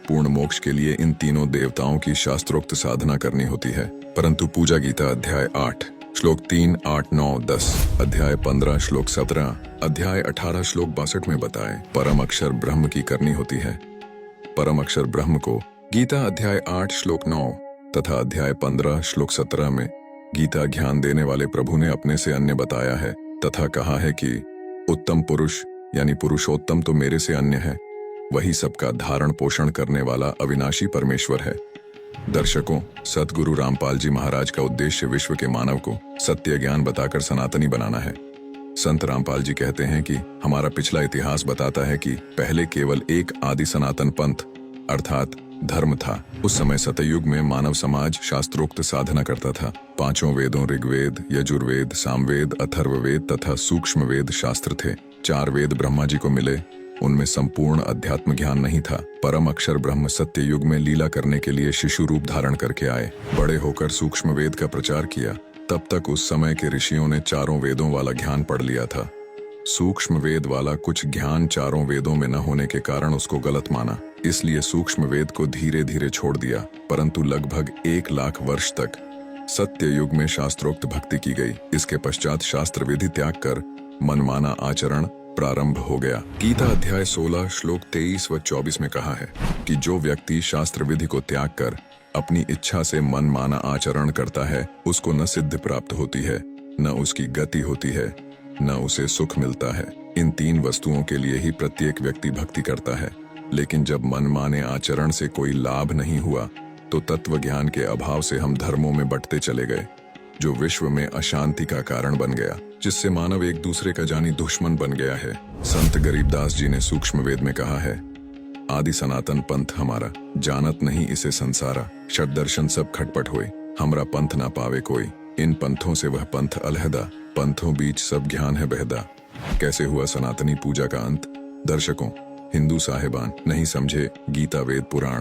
पूर्ण मोक्ष के लिए इन तीनों देवताओं की शास्त्रोक्त साधना करनी होती है। परंतु पूजा गीता अध्याय 8 श्लोक 3, 8, 9, 10, अध्याय 15 श्लोक 17, अध्याय 18 श्लोक 62 में बताए परम अक्षर ब्रह्म की करनी होती है। परम अक्षर ब्रह्म को गीता अध्याय 8 श्लोक 9 तथा अध्याय 15 श्लोक 17 में गीता ज्ञान देने वाले प्रभु ने अपने से अन्य बताया है तथा कहा है कि उत्तम पुरुष यानी पुरुषोत्तम तो मेरे से अन्य है, वही सबका धारण पोषण करने वाला अविनाशी परमेश्वर है। दर्शकों, सद्गुरु रामपाल जी महाराज का उद्देश्य विश्व के मानव को सत्य ज्ञान बताकर सनातनी बनाना है। संत रामपाल जी कहते हैं कि हमारा पिछला इतिहास बताता है कि पहले केवल एक आदि सनातन पंथ अर्थात धर्म था। उस समय सतयुग में मानव समाज शास्त्रोक्त साधना करता था। पांचों वेदों ऋग्वेद, यजुर्वेद, सामवेद, अथर्ववेद तथा सूक्ष्म वेद शास्त्र थे। 4 वेद ब्रह्मा जी को मिले, उनमें संपूर्ण अध्यात्म ज्ञान नहीं था। परम अक्षर ब्रह्म सत्य युग में लीला करने के लिए शिशु रूप धारण करके आए। बड़े होकर सूक्ष्म वेद का प्रचार किया। तब तक उस समय के ऋषियों ने 4 वेदों वाला ज्ञान पढ़ लिया था। सूक्ष्म वेद वाला कुछ ज्ञान 4 वेदों में न होने के कारण उसको गलत माना, इसलिए सूक्ष्म वेद को धीरे धीरे छोड़ दिया। परंतु लगभग 1 लाख वर्ष तक सत्य युग में शास्त्रोक्त भक्ति की गई। इसके पश्चात शास्त्र विधि त्याग कर मनमाना आचरण प्रारंभ हो गया। गीता अध्याय 16 श्लोक 23 व 24 में कहा है कि जो व्यक्ति शास्त्र विधि को त्याग कर अपनी इच्छा से मनमाना आचरण करता है, उसको न सिद्धि प्राप्त होती है, न उसकी गति होती है, न उसे सुख मिलता है। इन 3 वस्तुओं के लिए ही प्रत्येक व्यक्ति भक्ति करता है। लेकिन जब मनमाने आचरण से कोई लाभ नहीं हुआ तो तत्व ज्ञान के अभाव से हम धर्मों में बंटते चले गए, जो विश्व में अशांति का कारण बन गया, जिससे मानव एक दूसरे का जानी दुश्मन बन गया है। संत गरीबदास जी ने सूक्ष्म वेद में कहा है, आदि सनातन पंथ हमारा, जानत नहीं इसे संसारा, षट दर्शन सब खटपट होए, हमरा पंथ ना पावे कोई। इन पंथों से वह पंथ अलहदा, पंथों बीच सब ज्ञान है बहदा। कैसे हुआ सनातनी पूजा का अंत? दर्शकों, हिंदू साहिबान नहीं समझे गीता वेद पुराण